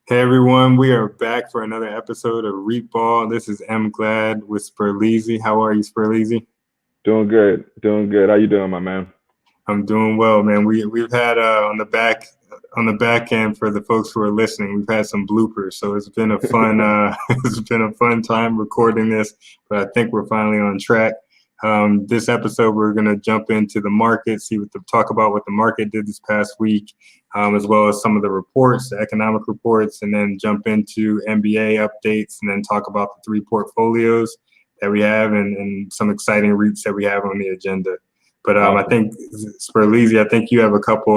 Hey everyone, we are back for another episode of Reap Ball. This is M Glad with Spurleezy. How are you, Spurleezy? Doing good, doing good. How you doing, my man? I'm doing well, man. We've had on the back end for the folks who are listening, we've had some bloopers, so it's been a fun it's been a fun time recording this, but I think we're finally on track. This episode, we're going to jump into the market, talk about what the market did this past week, as well as some of the reports, the economic reports, and then jump into NBA updates, and then talk about the three portfolios that we have and some exciting REITs that we have on the agenda. But I Awesome. think Spurleezy, I think you have a couple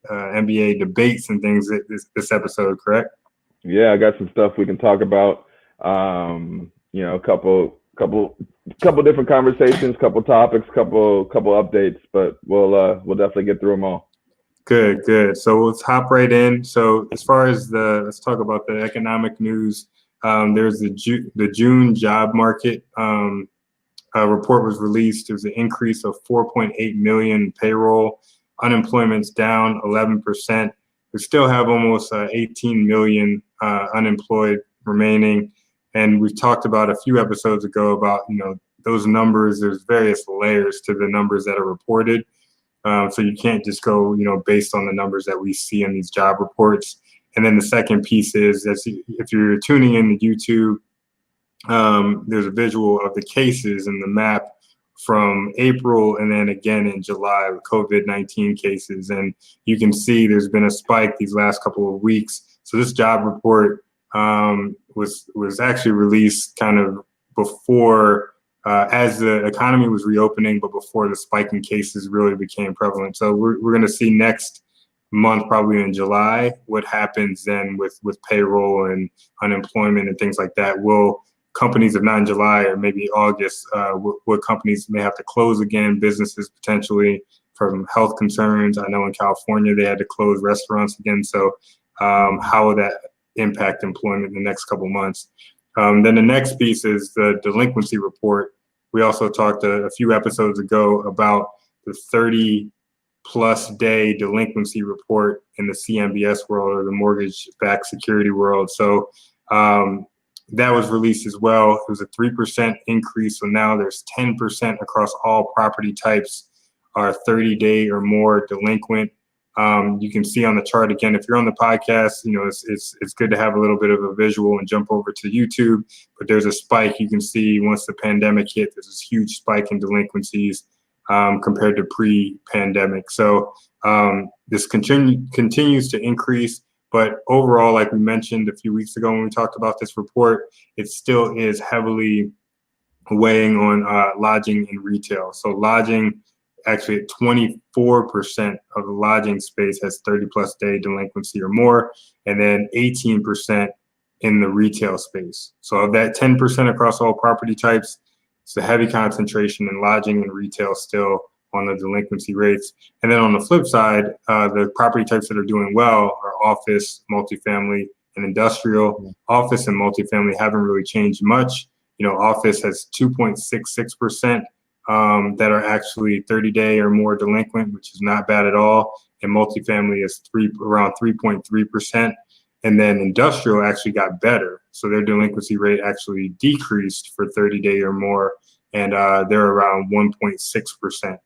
NBA debates and things this episode, correct? Yeah, I got some stuff we can talk about. A couple different conversations, couple topics, couple updates, but we'll definitely get through them all. Good, good. So let's hop right in. So as far as let's talk about the economic news. There's the June job market report was released. There was an increase of 4.8 million payroll. Unemployment's down 11%. We still have almost 18 million unemployed remaining. And we've talked about a few episodes ago about, those numbers. There's various layers to the numbers that are reported. So you can't just go, based on the numbers that we see in these job reports. And then the second piece is that if you're tuning in to YouTube, there's a visual of the cases and the map from April and then again in July with COVID-19 cases. And you can see there's been a spike these last couple of weeks. So this job report was actually released kind of before as the economy was reopening, but before the spike in cases really became prevalent. So we're going to see next month, probably in July, what happens then with payroll and unemployment and things like that. Will companies, if not in July or maybe August, what companies may have to close again, businesses potentially from health concerns. I know in California they had to close restaurants again. So how will that impact employment in the next couple months? Then the next piece is the delinquency report. We also talked a few episodes ago about the 30-plus day delinquency report in the CMBS world, or the mortgage-backed security world. So that was released as well. It was a 3% increase. So now there's 10% across all property types are 30-day or more delinquent. You can see on the chart again, if you're on the podcast, it's good to have a little bit of a visual and jump over to YouTube, but there's a spike. You can see once the pandemic hit, there's this huge spike in delinquencies compared to pre-pandemic. So this continues to increase, but overall, like we mentioned a few weeks ago when we talked about this report, it still is heavily weighing on lodging and retail. So lodging, actually at 24% of the lodging space has 30-plus day delinquency or more, and then 18% in the retail space. So of that 10% across all property types, it's a heavy concentration in lodging and retail still on the delinquency rates. And then on the flip side, the property types that are doing well are office, multifamily, and industrial. Office and multifamily haven't really changed much. Office has 2.66% that are actually 30-day or more delinquent, which is not bad at all. And multifamily is around 3.3%. And then industrial actually got better. So their delinquency rate actually decreased for 30-day or more, and they're around 1.6%.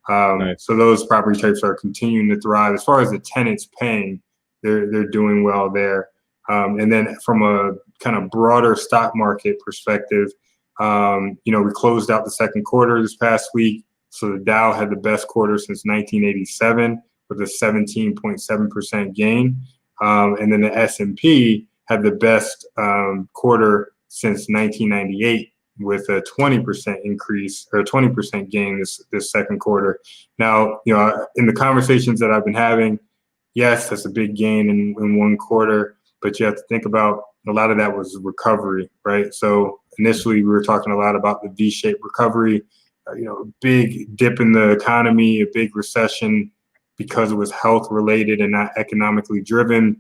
Nice. So those property types are continuing to thrive. As far as the tenants paying, they're doing well there. And then from a kind of broader stock market perspective, we closed out the second quarter this past week. So the Dow had the best quarter since 1987 with a 17.7% gain. And then the S&P had the best quarter since 1998 with a 20% increase or 20% gain this second quarter. Now, in the conversations that I've been having, yes, that's a big gain in one quarter, but you have to think about a lot of that was recovery, right? So initially we were talking a lot about the V-shaped recovery, big dip in the economy, a big recession because it was health related and not economically driven.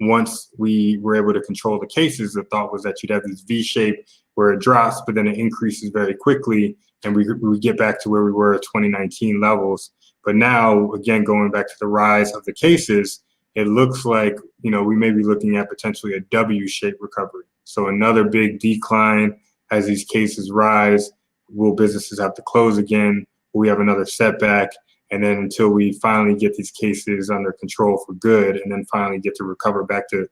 Once we were able to control the cases, the thought was that you'd have this V shape where it drops, but then it increases very quickly, and we get back to where we were at 2019 levels. But now, again, going back to the rise of the cases, it looks like, we may be looking at potentially a W-shaped recovery. So another big decline as these cases rise. Will businesses have to close again? Will we have another setback? And then until we finally get these cases under control for good, and then finally get to recover back to,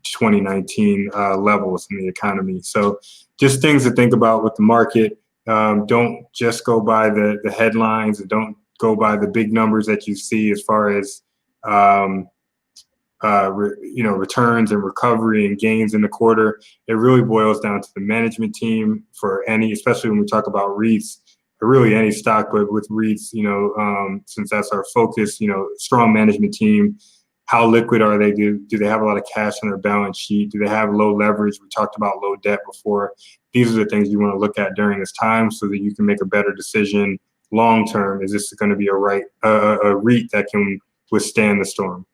2019 levels in the economy. So just things to think about with the market. Don't just go by the headlines, and don't go by the big numbers that you see as far as returns and recovery and gains in the quarter. It really boils down to the management team for any, especially when we talk about REITs, or really any stock, but with REITs, since that's our focus, strong management team. How liquid are they? Do they have a lot of cash on their balance sheet? Do they have low leverage? We talked about low debt before. These are the things you want to look at during this time so that you can make a better decision long term. Is this going to be a REIT that can withstand the storm?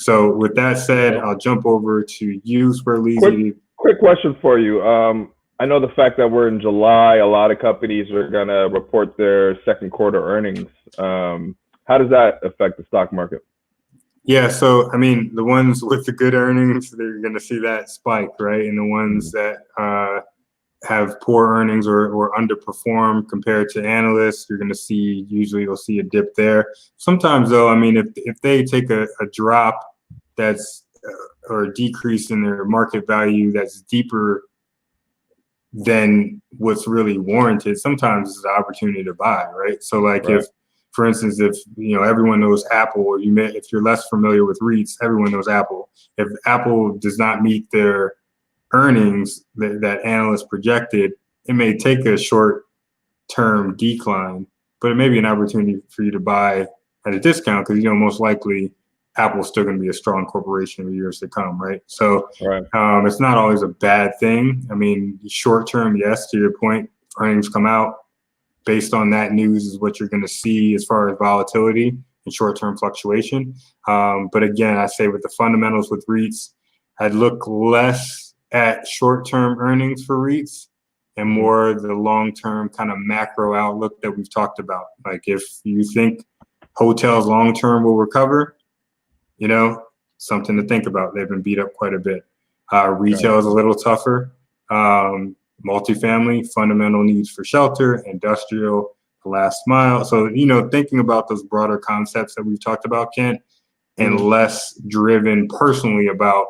So with that said, I'll jump over to you, Sperlisi. Quick question for you. I know the fact that we're in July, a lot of companies are going to report their second quarter earnings. How does that affect the stock market? Yeah, so I mean, the ones with the good earnings, they're going to see that spike, right? And the ones that have poor earnings or underperform compared to analysts, you're going to see, usually you'll see a dip there. Sometimes though, I mean, if they take a drop that's or a decrease in their market value that's deeper than what's really warranted, sometimes it's an opportunity to buy, right? So like if, for instance, if everyone knows Apple, or if you're less familiar with REITs, everyone knows Apple. If Apple does not meet their earnings that analysts projected, it may take a short-term decline, but it may be an opportunity for you to buy at a discount because most likely Apple's still going to be a strong corporation in years to come, right? So it's not always a bad thing. I mean, short-term, yes, to your point, earnings come out. Based on that news is what you're going to see as far as volatility and short-term fluctuation. But again, I say with the fundamentals with REITs, I'd look less at short-term earnings for REITs and more the long-term kind of macro outlook that we've talked about. Like if you think hotels long-term will recover, something to think about. They've been beat up quite a bit. Retail is a little tougher. Multifamily, fundamental needs for shelter, industrial, the last mile. So, thinking about those broader concepts that we've talked about, Kent, and less driven personally about,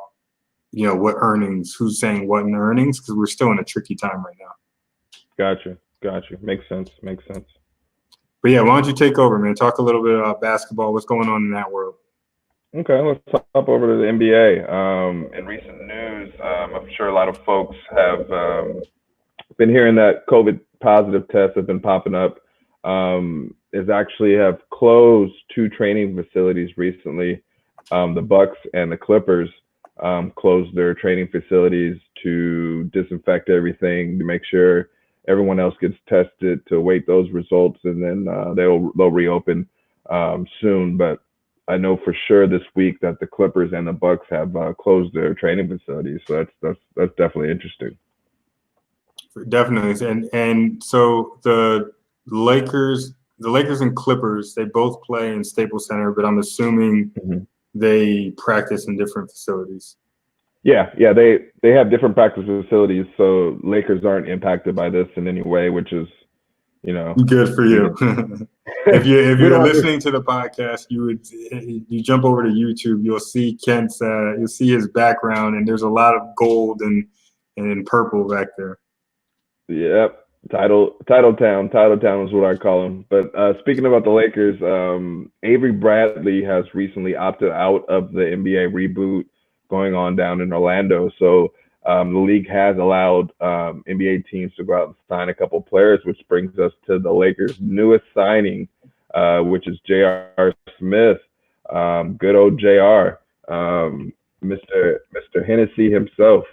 what earnings, who's saying what in earnings, because we're still in a tricky time right now. Gotcha. Makes sense. But yeah, why don't you take over, man? Talk a little bit about basketball. What's going on in that world? Okay, let's hop over to the NBA. In recent news, I'm sure a lot of folks have been hearing that COVID positive tests have been popping up. Is actually have closed 2 training facilities recently. The Bucks and the Clippers closed their training facilities to disinfect everything, to make sure everyone else gets tested, to await those results, and then they'll reopen soon. But I know for sure this week that the Clippers and the Bucks have closed their training facilities, so that's definitely interesting. Definitely, and so the Lakers and Clippers, they both play in Staples Center, but I'm assuming they practice in different facilities. Yeah, they have different practice facilities, so Lakers aren't impacted by this in any way, which is, good for you. If you're listening to the podcast, you jump over to YouTube, you'll see you'll see his background, and there's a lot of gold and purple back there. Yep, title town is what I call him. But speaking about the Lakers, Avery Bradley has recently opted out of the NBA reboot going on down in Orlando. So the league has allowed NBA teams to go out and sign a couple players, which brings us to the Lakers' newest signing, which is J.R. Smith. Good old J.R. Mr. Hennessy himself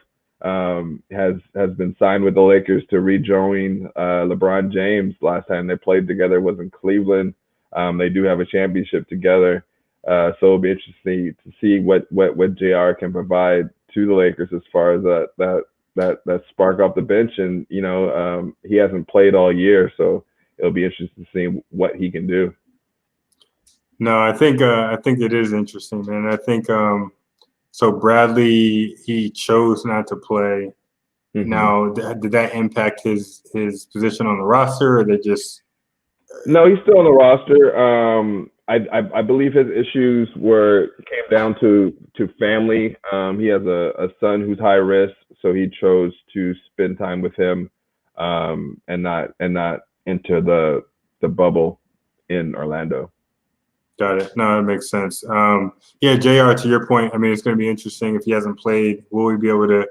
has been signed with the Lakers to rejoin LeBron James. Last time they played together was in Cleveland. They do have a championship together. So it'll be interesting to see what JR can provide to the Lakers as far as that spark off the bench. And, he hasn't played all year, so it'll be interesting to see what he can do. No, I think it is interesting, man. I think so. Bradley, he chose not to play. Hmm. Now, did that impact his position on the roster, or they just No, he's still on the roster. I believe his issues came down to family. He has a son who's high risk, so he chose to spend time with him, and not enter the bubble in Orlando. got it? No, that makes sense. Yeah, Jr. To your point, I mean, it's going to be interesting if he hasn't played. Will we be able to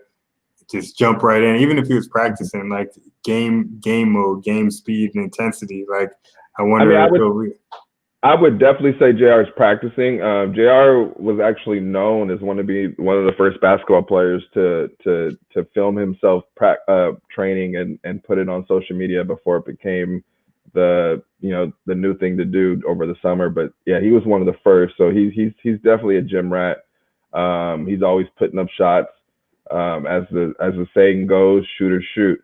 just jump right in, even if he was practicing, like game mode, game speed, and intensity? Like, I I mean, wonder if he'll be. I would definitely say JR is practicing. JR was actually known as one of the first basketball players to film himself training and put it on social media before it became the new thing to do over the summer. But yeah, he was one of the first. So he's definitely a gym rat. He's always putting up shots. As the saying goes, shoot or shoot.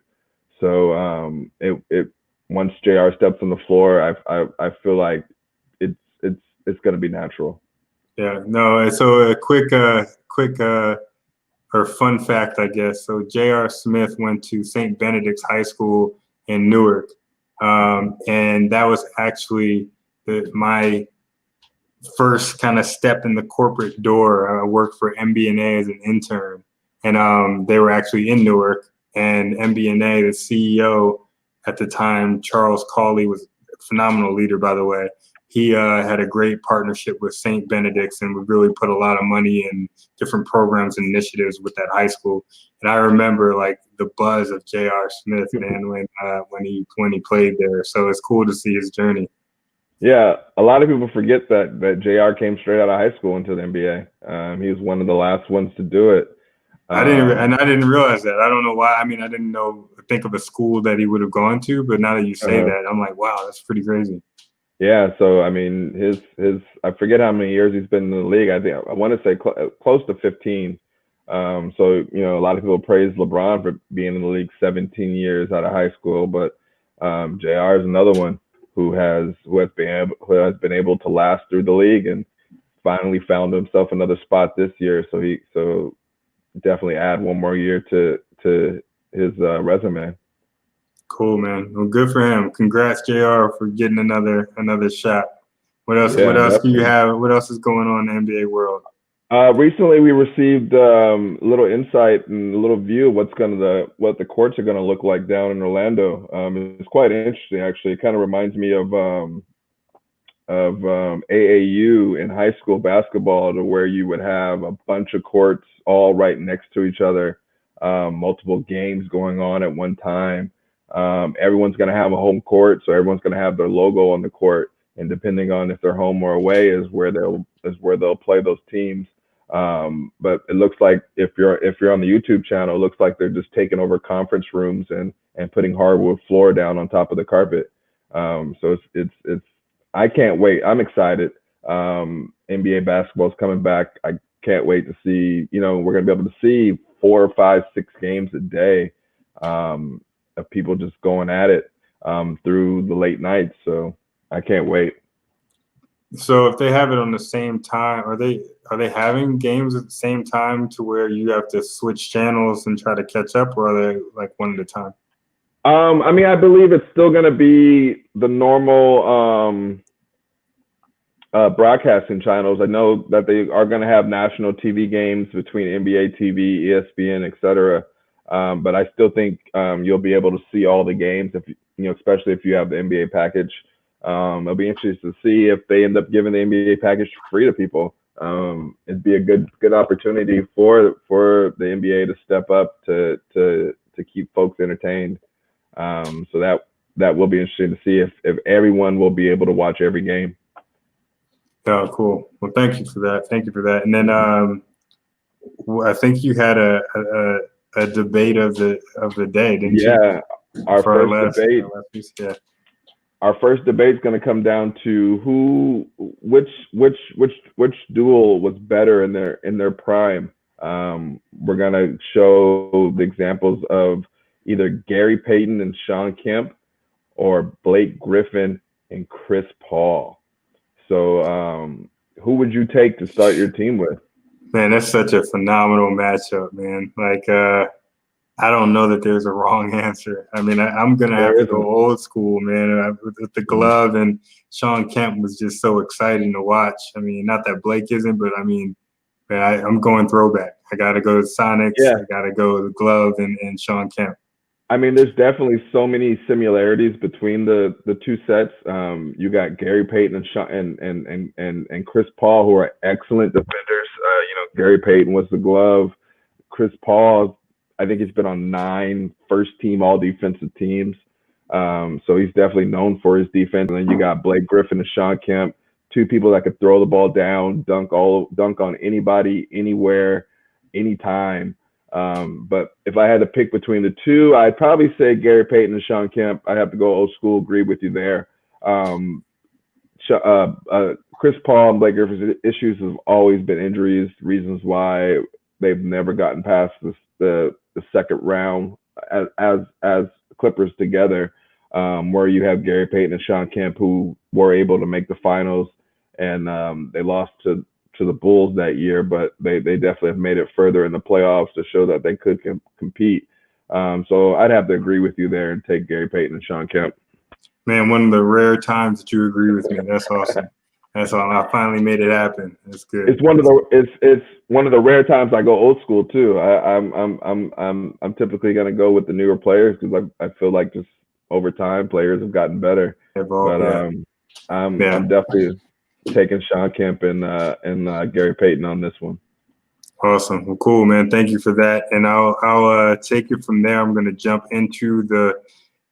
So it once JR steps on the floor, I feel like it's going to be natural. Yeah, no. So a quick or fun fact, I guess. So J.R. Smith went to St. Benedict's High School in Newark, and that was actually my first kind of step in the corporate door. I worked for MBNA as an intern, and they were actually in Newark. And MBNA, the CEO at the time, Charles Cawley, was a phenomenal leader, by the way. He had a great partnership with St. Benedict's, and we really put a lot of money in different programs and initiatives with that high school. And I remember like the buzz of J.R. Smith, man, when he played there. So it's cool to see his journey. Yeah, a lot of people forget that JR came straight out of high school into the NBA. He was one of the last ones to do it. I didn't realize that. I don't know why. I mean, I didn't think of a school that he would have gone to, but now that you say Uh, that, I'm like, wow, that's pretty crazy. yeah, so I mean, his I forget how many years he's been in the league. I think I want to say close to 15. So a lot of people praise LeBron for being in the league 17 years out of high school, but JR is another one who has been able to last through the league and finally found himself another spot this year. So definitely add one more year to his resume. Cool, man. Well, good for him. Congrats, JR, for getting another shot. What else? What Yeah, else do you definitely. have? What else is going on in the NBA world? Recently, we received a little insight and a little view of what the courts are gonna look like down in Orlando. It's quite interesting, actually. It kind of reminds me of AAU in high school basketball, to where you would have a bunch of courts all right next to each other, multiple games going on at one time. Everyone's going to have a home court, so everyone's going to have their logo on the court, and depending on if they're home or away is where they'll play those teams. But it looks like if you're on the YouTube channel, it looks like they're just taking over conference rooms and putting hardwood floor down on top of the carpet. So it's I can't wait. I'm excited. NBA basketball is coming back. I can't wait to see. We're gonna be able to see 4, 5, 6 games a day, of people just going at it through the late nights. So I can't wait. So if they have it on the same time, are they having games at the same time to where you have to switch channels and try to catch up, or are they like one at a time? I mean, I believe it's still gonna be the normal broadcasting channels. I know that they are going to have national TV games between NBA TV, ESPN, etc. But I still think you'll be able to see all the games especially if you have the NBA package. It'll be interesting to see if they end up giving the NBA package free to people. It'd be a good opportunity for the NBA to step up to keep folks entertained. So that will be interesting to see if everyone will be able to watch every game. Oh, cool. Well, thank you for that. Thank you for that. And then I think you had a debate of the day, didn't you? Yeah, our For first debate. our last piece, yeah. Our first debate is going to come down to which duel was better in their prime. We're going to show the examples of either Gary Payton and Sean Kemp, or Blake Griffin and Chris Paul. So who would you take to start your team with? Man, that's such a phenomenal matchup, man. Like, I don't know that there's a wrong answer. I mean, I'm going to have There to go isn't. old school, man. With the glove, and Sean Kemp was just so exciting to watch. I mean, not that Blake isn't, but I mean, man, I'm going throwback. I got to go to Sonics. Yeah. I got to go with the glove and Sean Kemp. I mean, there's definitely so many similarities between the two sets. You got Gary Payton and Sean, and Chris Paul, who are excellent defenders. Gary Payton was the glove. Chris Paul, I think he's been on 9 first-team all-defensive teams. So he's definitely known for his defense. And then you got Blake Griffin and Sean Kemp, 2 people that could throw the ball down, dunk on anybody, anywhere, anytime. But if I had to pick between the two, I'd probably say Gary Payton and Sean Kemp. I'd have to go old school, agree with you there. Chris Paul and Blake Griffin's issues have always been injuries, reasons why they've never gotten past the second round as Clippers together, where you have Gary Payton and Sean Kemp, who were able to make the finals, and they lost to the Bulls that year, but they definitely have made it further in the playoffs to show that they could compete. So I'd have to agree with you there and take Gary Payton and Sean Kemp. Man, one of the rare times that you agree with me. That's awesome. That's all. I finally made it happen. That's good. It's one of the rare times I go old school too. I'm typically gonna go with the newer players because I feel like just over time players have gotten better. I'm definitely taking Sean Kemp and Gary Payton on this one. Awesome. Well, cool, man. Thank you for that. And I'll take it from there. I'm going to jump into the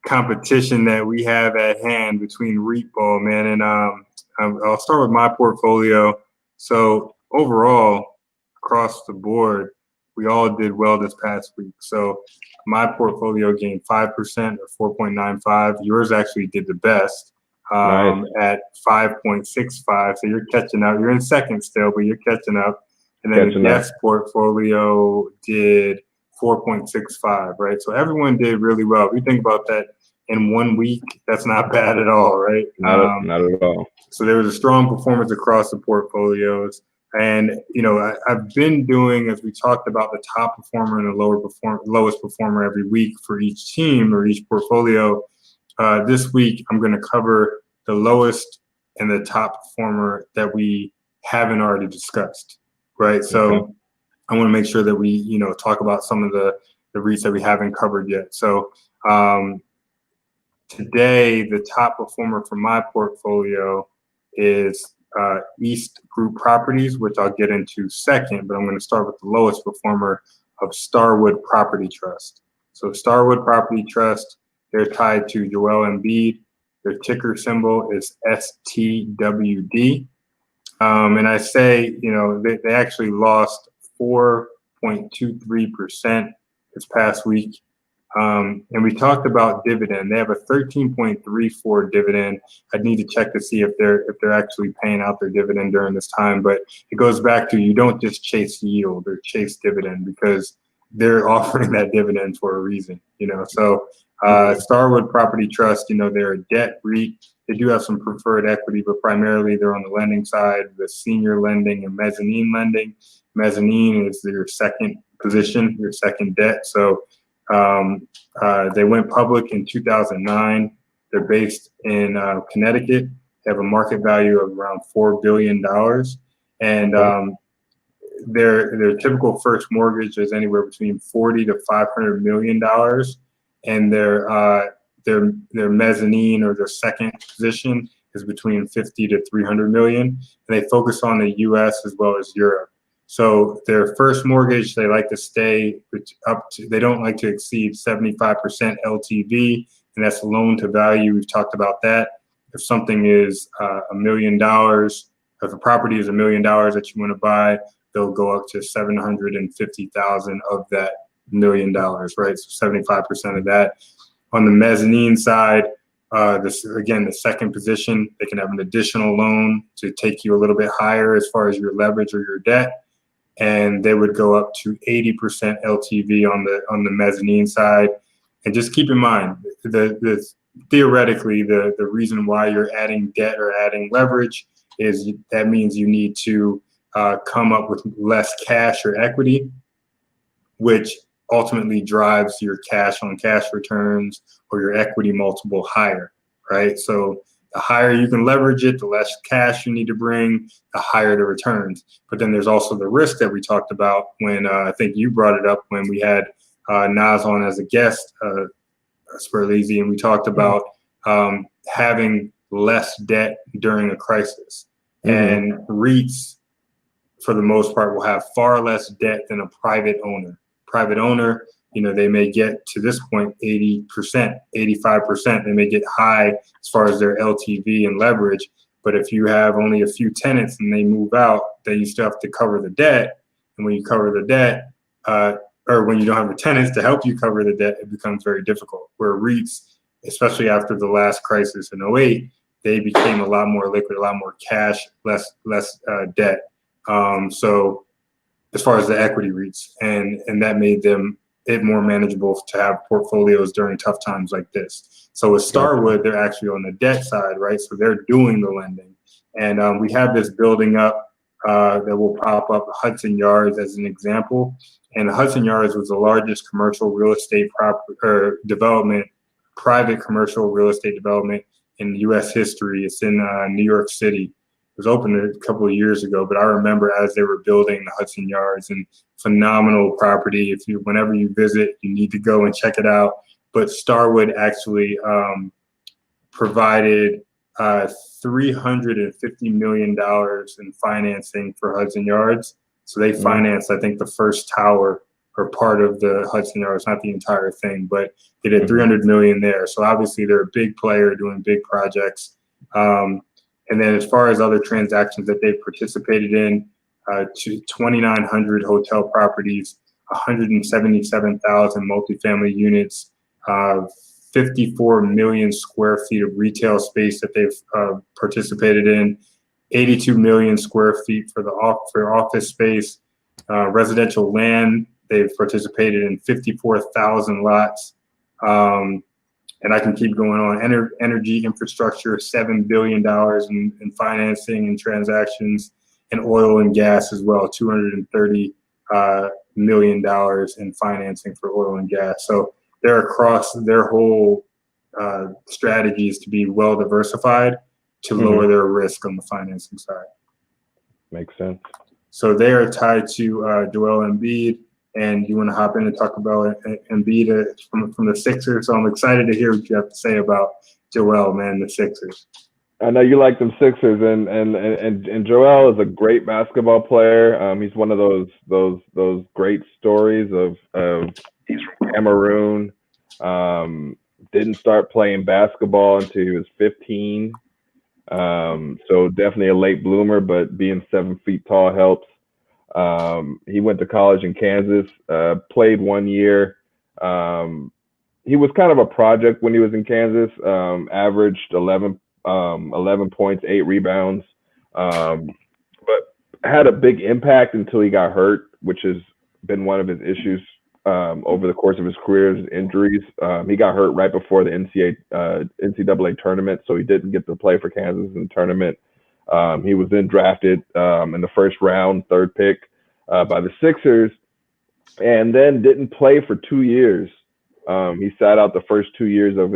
competition that we have at hand between REIT ball, man. And I'll start with my portfolio. So overall, across the board, we all did well this past week. So my portfolio gained 5% or 4.95. Yours actually did the best. Nice. At 5.65. So you're catching up. You're in second still, but you're catching up. And then the guest portfolio did 4.65, right? So everyone did really well. If you think about that in 1 week, that's not bad at all, right? Not at all. So there was a strong performance across the portfolios. And, I've been doing, as we talked about, the top performer and the lowest performer every week for each team or each portfolio. This week, I'm going to cover the lowest and the top performer that we haven't already discussed, right? So I want to make sure that we, talk about some of the REITs that we haven't covered yet. So today, the top performer for my portfolio is East Group Properties, which I'll get into second, but I'm going to start with the lowest performer of Starwood Property Trust. So Starwood Property Trust, they're tied to Joel Embiid. Their ticker symbol is STWD. And I say, they actually lost 4.23% this past week. And we talked about dividend. They have a 13.34 dividend. I'd need to check to see if they're actually paying out their dividend during this time. But it goes back to, you don't just chase yield or chase dividend, because they're offering that dividend for a reason, So Starwood Property Trust, they're a debt REIT. They do have some preferred equity, but primarily they're on the lending side, the senior lending and mezzanine lending. Mezzanine is your second position, your second debt. So they went public in 2009. They're based in Connecticut. They have a market value of around $4 billion. And their typical first mortgage is anywhere between $40 to $500 million. And their mezzanine, or their second position, is between 50 to 300 million. And they focus on the US as well as Europe. So their first mortgage, they like to stay they don't like to exceed 75% LTV, and that's loan to value. We've talked about that. If something is $1 million, if a property is $1 million that you want to buy, they'll go up to 750,000 of that $1 million, right? So 75% of that. On the mezzanine side, the second position, they can have an additional loan to take you a little bit higher as far as your leverage or your debt. And they would go up to 80% LTV on the mezzanine side. And just keep in mind, theoretically, the reason why you're adding debt or adding leverage that means you need to come up with less cash or equity, which ultimately drives your cash on cash returns or your equity multiple higher, right? So the higher you can leverage it, the less cash you need to bring, the higher the returns. But then there's also the risk that we talked about when I think you brought it up when we had Nas on as a guest, Spurleasy, and we talked about having less debt during a crisis. And REITs, for the most part, will have far less debt than a private owner. Private owner, they may get to this point 80%, 85%. They may get high as far as their LTV and leverage. But if you have only a few tenants and they move out, then you still have to cover the debt. And when you cover the debt, or when you don't have the tenants to help you cover the debt, it becomes very difficult. Where REITs, especially after the last crisis in '08, they became a lot more liquid, a lot more cash, less debt. So as far as the equity REITs, and that made it more manageable to have portfolios during tough times like this. So with Starwood, they're actually on the debt side, right? So they're doing the lending. And we have this building up that will pop up, Hudson Yards as an example. And Hudson Yards was the largest commercial real estate development, private commercial real estate development in U.S. history. It's in New York City. It was opened a couple of years ago, but I remember as they were building the Hudson Yards, and phenomenal property. Whenever you visit, you need to go and check it out. But Starwood actually provided $350 million in financing for Hudson Yards. So they financed, I think, the first tower or part of the Hudson Yards, not the entire thing, but they did $300 million there. So obviously they're a big player doing big projects. And then as far as other transactions that they've participated in, 2,900 hotel properties, 177,000 multifamily units, 54 million square feet of retail space that they've participated in, 82 million square feet for office space, residential land. They've participated in 54,000 lots. And I can keep going on. Energy infrastructure, $7 billion in financing and transactions, and oil and gas as well, $230 million in financing for oil and gas. So they're across their whole strategies to be well diversified to lower their risk on the financing side. Makes sense. So they are tied to Joel Embiid. And you want to hop in and talk about Embiid from the Sixers. So I'm excited to hear what you have to say about Joel, man, the Sixers. I know you like them Sixers, and Joel is a great basketball player. He's one of those great stories of he's from Cameroon. Didn't start playing basketball until he was 15. So definitely a late bloomer, but being 7 feet tall helps. He went to college in Kansas, played 1 year. He was kind of a project when he was in Kansas, averaged 11 points, 8 rebounds, but had a big impact until he got hurt, which has been one of his issues over the course of his career, his injuries. He got hurt right before the NCAA tournament, so he didn't get to play for Kansas in the tournament. He was then drafted in the first round, 3rd pick by the Sixers, and then didn't play for 2 years. He sat out the first 2 years of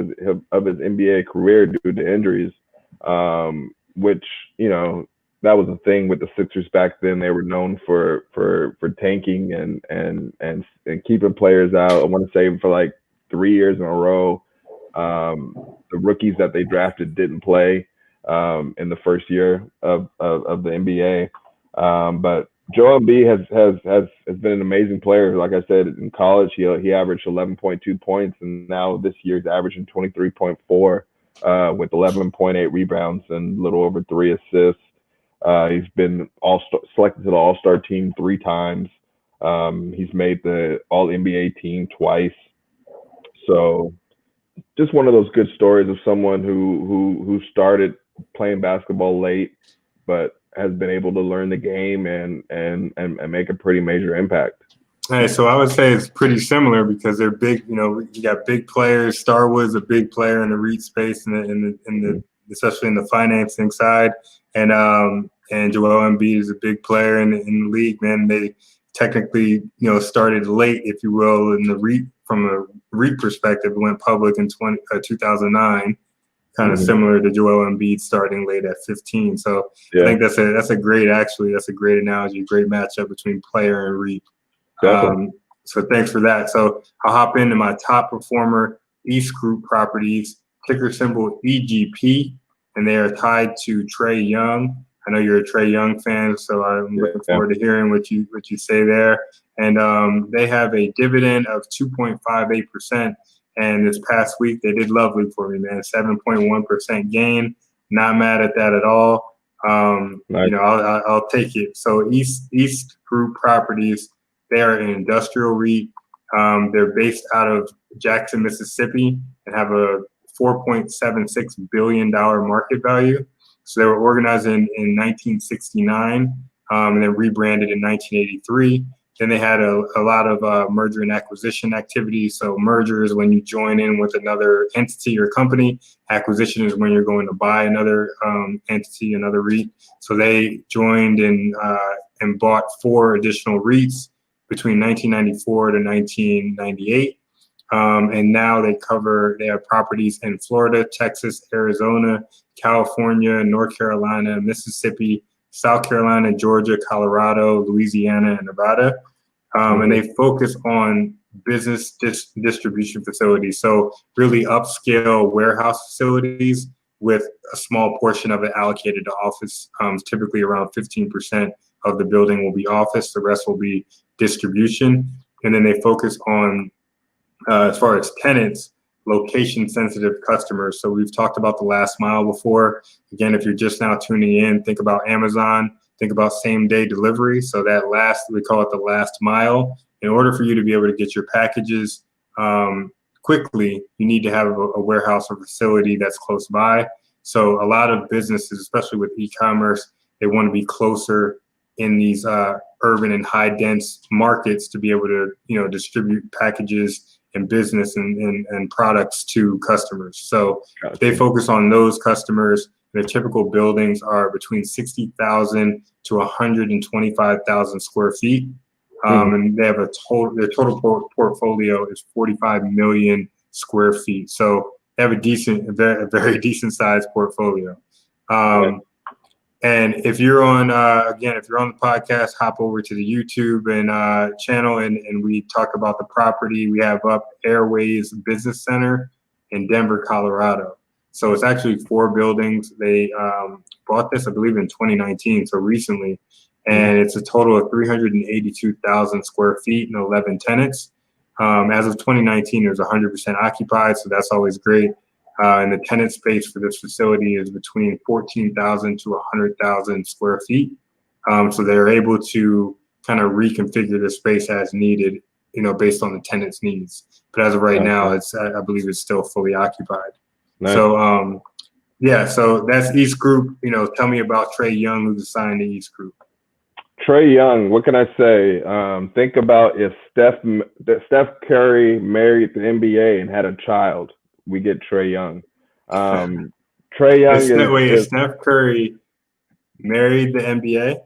his NBA career due to injuries, which, that was the thing with the Sixers back then. They were known for tanking and keeping players out. I want to say for like 3 years in a row. The rookies that they drafted didn't play in the first year of the NBA. But Joel Embiid has been an amazing player. Like I said, in college, he averaged 11.2 points, and now this year he's averaging 23.4 with 11.8 rebounds and a little over 3 assists. He's been selected to the All-Star team 3 times. He's made the All-NBA team twice. So just one of those good stories of someone who started playing basketball late, but has been able to learn the game and make a pretty major impact. Hey, so I would say it's pretty similar because they're big. You got big players. Starwood's a big player in the REIT space in the especially in the financing side. And Joel Embiid is a big player in the league, man. They technically, started late, if you will, in the REIT, from a REIT perspective. It went public in 2009, kind of similar to Joel Embiid starting late at 15. So I think that's a great analogy, great matchup between player and REIT. So thanks for that. So I'll hop into my top performer East Group properties, ticker symbol EGP, and they are tied to Trey Young. I know you're a Trey Young fan, so I'm looking forward to hearing what you say there. And they have a dividend of 2.58%. And this past week, they did lovely for me, man. 7.1% gain. Not mad at that at all. Nice. I'll take it. So East Group Properties, they are an industrial REIT. They're based out of Jackson, Mississippi, and have a $4.76 billion market value. So they were organized in 1969 and then rebranded in 1983. Then they had a lot of merger and acquisition activities. So merger is when you join in with another entity or company. Acquisition is when you're going to buy another entity, another REIT. So they joined and bought 4 additional REITs between 1994 to 1998. And now they have properties in Florida, Texas, Arizona, California, North Carolina, Mississippi, South Carolina, Georgia, Colorado, Louisiana, and Nevada. And they focus on business distribution facilities. So really upscale warehouse facilities with a small portion of it allocated to office. Typically around 15% of the building will be office. The rest will be distribution. And then they focus on, as far as tenants, location-sensitive customers. So we've talked about the last mile before. Again, if you're just now tuning in, think about Amazon, think about same-day delivery. So we call it the last mile. In order for you to be able to get your packages quickly, you need to have a warehouse or facility that's close by. So a lot of businesses, especially with e-commerce, they want to be closer in these urban and high-dense markets to be able to, distribute packages and business and products to customers. So they focus on those customers. Their typical buildings are between 60,000 to 125,000 square feet. And they have their total portfolio is 45 million square feet. So they have a very decent sized portfolio. And if you're on, if you're on the podcast, hop over to the YouTube and channel, and we talk about the property. We have up Airways Business Center in Denver, Colorado. So it's actually 4 buildings. They bought this, I believe, in 2019, so recently. And it's a total of 382,000 square feet and 11 tenants. As of 2019, it was 100% occupied, so that's always great. And the tenant space for this facility is between 14,000 to 100,000 square feet. So they're able to kind of reconfigure the space as needed, based on the tenant's needs. But as of right now, I believe it's still fully occupied. Nice. So, so that's East Group. Tell me about Trey Young, who's assigned to East Group. Trey Young, what can I say? Think about if Steph Curry married the NBA and had a child. We get Trey Young. Trey Young is Steph Curry married the NBA?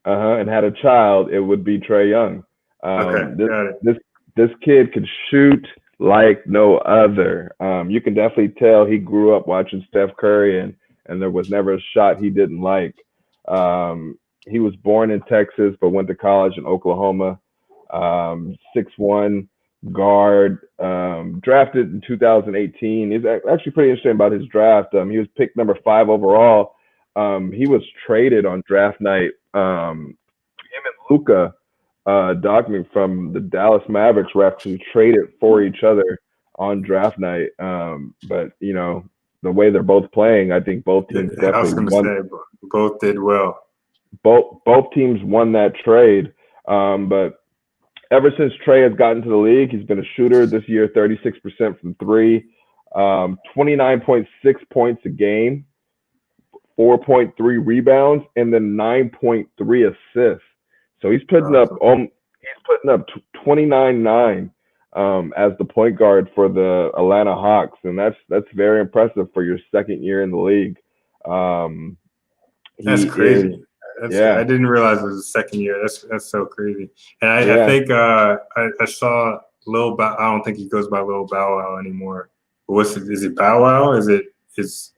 And had a child, it would be Trey Young. Got it. This kid could shoot like no other. You can definitely tell he grew up watching Steph Curry, and there was never a shot he didn't like. He was born in Texas, but went to college in Oklahoma. 6'1". Guard, drafted in 2018. He's actually pretty interesting about his draft. He was picked number 5 overall. He was traded on draft night. Him and Luka Doncic from the Dallas Mavericks were actually traded for each other on draft night. But the way they're both playing, I think both teams definitely won. Both did well. Both teams won that trade. But ever since Trey has gotten to the league, he's been a shooter this year, 36% from 3, 29.6 points a game, 4.3 rebounds, and then 9.3 assists. So he's putting up 29.9 as the point guard for the Atlanta Hawks, and that's very impressive for your second year in the league. That's He is, crazy. I yeah, didn't realize it was his second year. That's so crazy. And I yeah. think I saw Lil Bow. I don't think he goes by Lil Bow Wow anymore. What's it? Is it Bow Wow? Is it his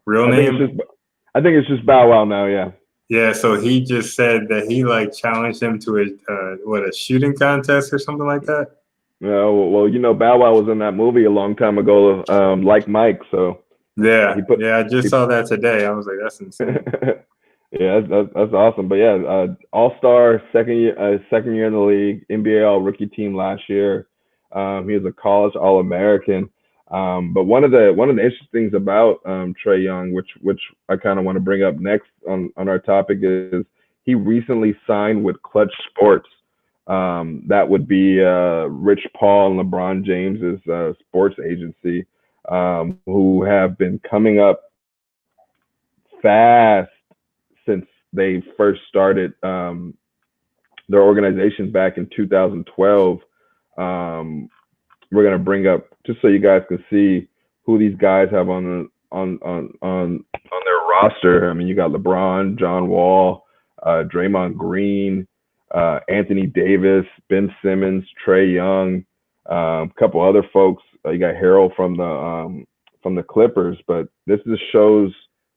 real I think it's name? just, I think it's just Bow Wow now. Yeah. Yeah. So he just said that he like challenged him to a shooting contest or something like that. Well, Bow Wow was in that movie a long time ago, like Mike. So Yeah. he put, Yeah. I just he, saw that today. I was like, that's insane. yeah, that's awesome. But yeah, All-Star second year in the league, NBA All Rookie team last year. He was a college All-American. But one of the interesting things about Trey Young, which I kind of want to bring up next on our topic, is he recently signed with Clutch Sports. That would be Rich Paul and LeBron James's sports agency, who have been coming up fast since they first started their organization back in 2012. We're gonna bring up, just so you guys can see who these guys have on their roster. I mean, you got LeBron, John Wall, Draymond Green, Anthony Davis, Ben Simmons, Trey Young, a couple other folks. You got Harold from the Clippers, but this just shows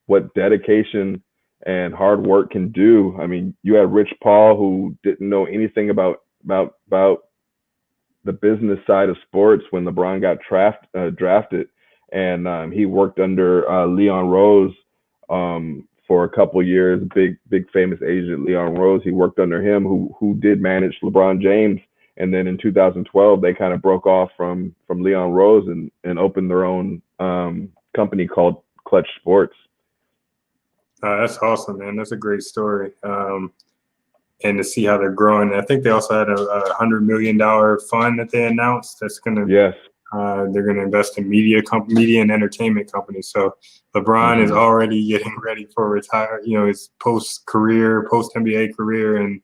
what dedication and hard work can do. I mean, you had Rich Paul, who didn't know anything about the business side of sports when LeBron got drafted, and he worked under Leon Rose for a couple years. Big famous agent Leon Rose. He worked under him, who did manage LeBron James. And then in 2012, they kind of broke off from Leon Rose and opened their own company called Clutch Sports. That's awesome, man. That's a great story. And to see how they're growing. I think they also had a $100 million fund that they announced that's gonna Yes. they're gonna invest in media and entertainment companies. So LeBron is already getting ready for retire. You know, his post NBA career, and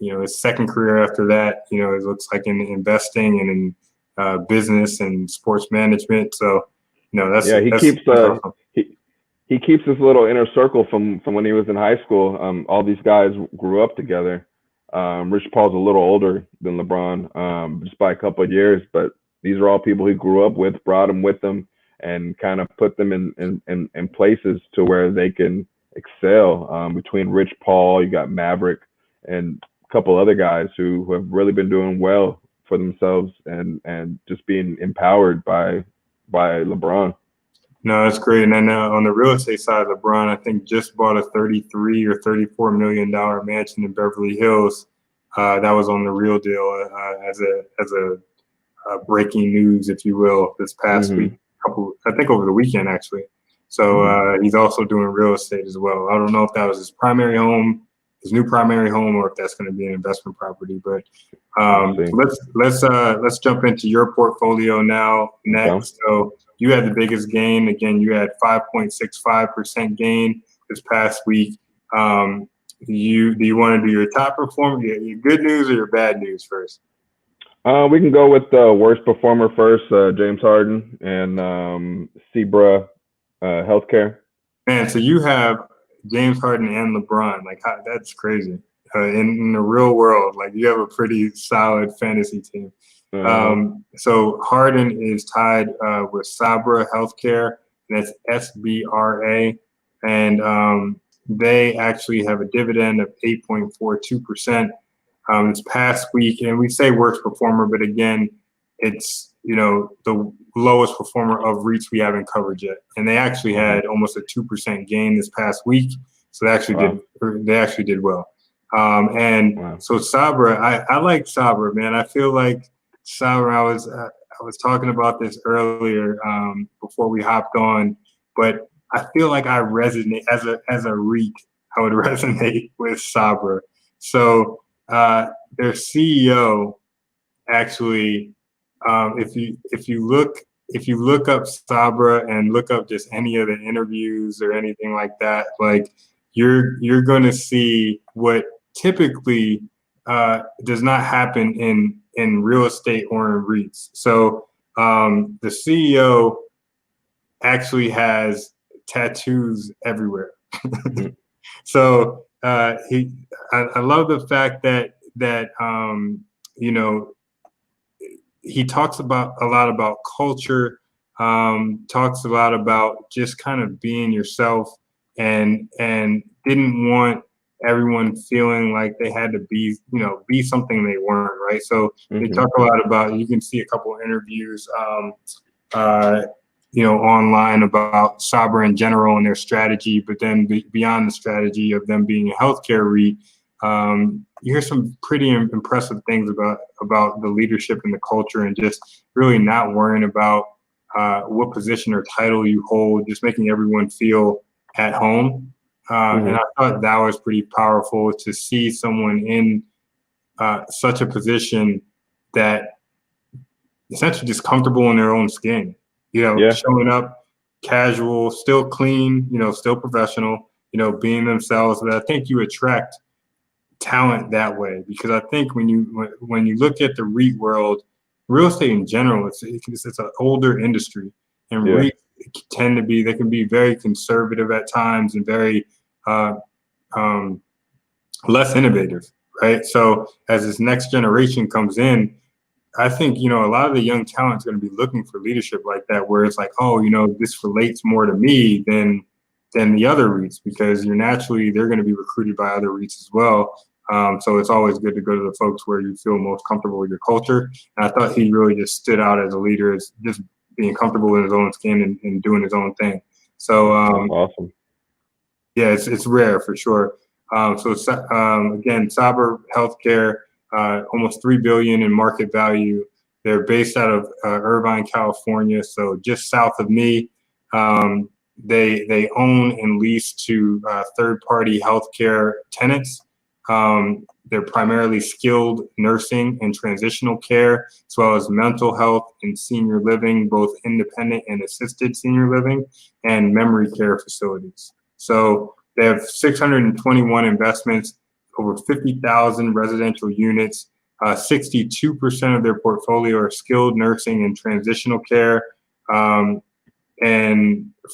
his second career after that. It looks like in investing and in business and sports management. So that's Yeah, that's awesome. he keeps this little inner circle from when he was in high school. All these guys grew up together. Rich Paul's a little older than LeBron, just by a couple of years, but these are all people he grew up with, brought them with them, and kind of put them in places to where they can excel. Between Rich Paul, you got Maverick, and a couple other guys who have really been doing well for themselves and just being empowered by LeBron. No, that's great. And then on the real estate side, LeBron, I think, just bought a $33 or $34 million mansion in Beverly Hills. That was on the Real Deal as a breaking news, if you will, this past week. I think over the weekend, actually. So he's also doing real estate as well. I don't know if that was his new primary home, or if that's going to be an investment property. But let's jump into your portfolio now next. So you had the biggest gain. Again, you had 5.65% gain this past week. Do you want to do your top performer, your good news, or your bad news first? We can go with the worst performer first, James Harden and Sabra Healthcare. Man, so you have James Harden and LeBron. Like, that's crazy. In the real world, like, you have a pretty solid fantasy team. So Harden is tied with Sabra Healthcare, and that's SBRA, and they actually have a dividend of 8.42%. This past week, and we say worst performer, but again, it's the lowest performer of REITs we haven't covered yet, and they actually had almost a 2% gain this past week, so they actually did well. So Sabra, I like Sabra, man. I feel like Sabra. I was talking about this earlier before we hopped on, but I feel like I resonate as a REIT. I would resonate with Sabra. So their CEO actually, if you look up Sabra and look up just any of the interviews or anything like that, like you're going to see what typically does not happen in real estate or in REITs. So the CEO actually has tattoos everywhere. So I love the fact that he talks about a lot about culture, talks a lot about just kind of being yourself, and didn't want everyone feeling like they had to be something they weren't, right? So they talk a lot about, you can see a couple of interviews online about Sabra in general and their strategy, but then beyond the strategy of them being a healthcare REIT, you hear some pretty impressive things about the leadership and the culture, and just really not worrying about what position or title you hold, just making everyone feel at home. And I thought that was pretty powerful to see someone in such a position that essentially just comfortable in their own skin, showing up casual, still clean, still professional, being themselves. But I think you attract talent that way, because I think when you look at the REIT world, real estate in general, it's an older industry, and REITs they can be very conservative at times and very less innovative, right? So as this next generation comes in, I think, a lot of the young talent is going to be looking for leadership like that, where it's like, oh, this relates more to me than the other REITs, because they're going to be recruited by other REITs as well. So it's always good to go to the folks where you feel most comfortable with your culture. And I thought he really just stood out as a leader, as just being comfortable in his own skin and doing his own thing. So awesome. Yeah, it's rare for sure. Again, Sabra Healthcare, almost $3 billion in market value. They're based out of Irvine, California, so just south of me. They own and lease to third-party healthcare tenants. They're primarily skilled nursing and transitional care, as well as mental health and senior living, both independent and assisted senior living, and memory care facilities. So they have 621 investments, over 50,000 residential units. 62% of their portfolio are skilled nursing and transitional care, and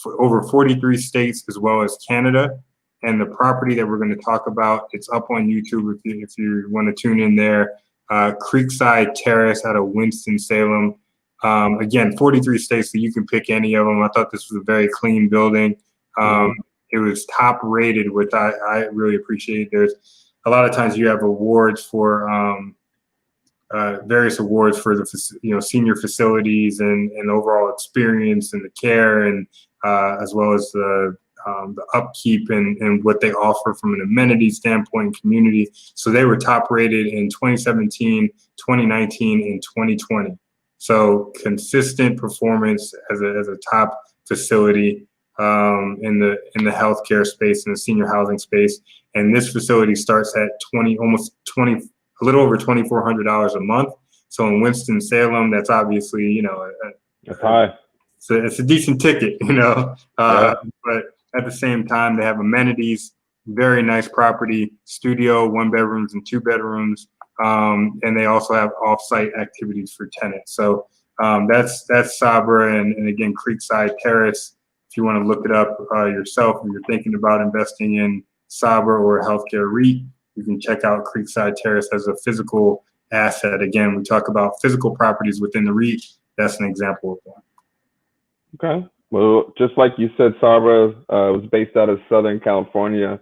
for over 43 states as well as Canada. And the property that we're going to talk about, it's up on YouTube if you want to tune in there. Creekside Terrace out of Winston-Salem. Again, 43 states, so you can pick any of them. I thought this was a very clean building. It was top rated, which I really appreciate. There's a lot of times you have awards for various awards for the senior facilities and overall experience and the care, and as well as the upkeep and what they offer from an amenity standpoint, community. So they were top rated in 2017, 2019, and 2020. So consistent performance as a top facility in the healthcare space, in the senior housing space. And this facility starts at a little over $2,400 a month. So in Winston-Salem, that's obviously, that's high. It's a decent ticket, but at the same time, they have amenities, very nice property, studio, 1 bedrooms and 2 bedrooms. And they also have off-site activities for tenants. So that's Sabra, and again, Creekside Terrace. If you want to look it up yourself, if you're thinking about investing in Sabra or a healthcare REIT, you can check out Creekside Terrace as a physical asset. Again, we talk about physical properties within the REIT. That's an example of one. Okay. Well, just like you said, Sabra was based out of Southern California.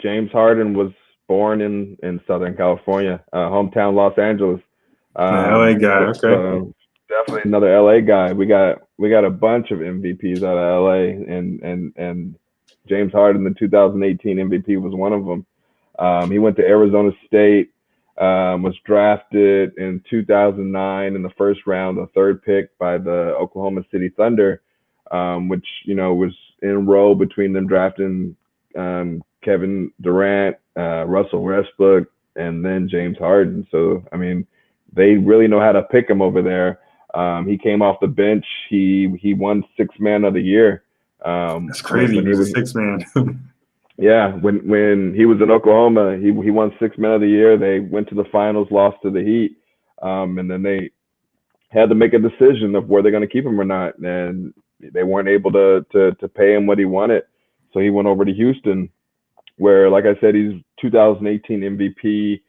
James Harden was born in Southern California, hometown Los Angeles. LA guy, okay. Definitely another LA guy. We got a bunch of MVPs out of LA, and James Harden, the 2018 MVP, was one of them. He went to Arizona State, was drafted in 2009 in the first round, the third pick by the Oklahoma City Thunder, which was in a row between them drafting Kevin Durant, Russell Westbrook, and then James Harden. So I mean, they really know how to pick him over there. He came off the bench. He won Sixth Man of the Year. That's crazy. He was a 6 man. Yeah, when he was in Oklahoma, he won 6 Man of the Year. They went to the finals, lost to the Heat, and then they had to make a decision of where they're going to keep him or not, and they weren't able to pay him what he wanted, so he went over to Houston, where, like I said, he's 2018 MVP.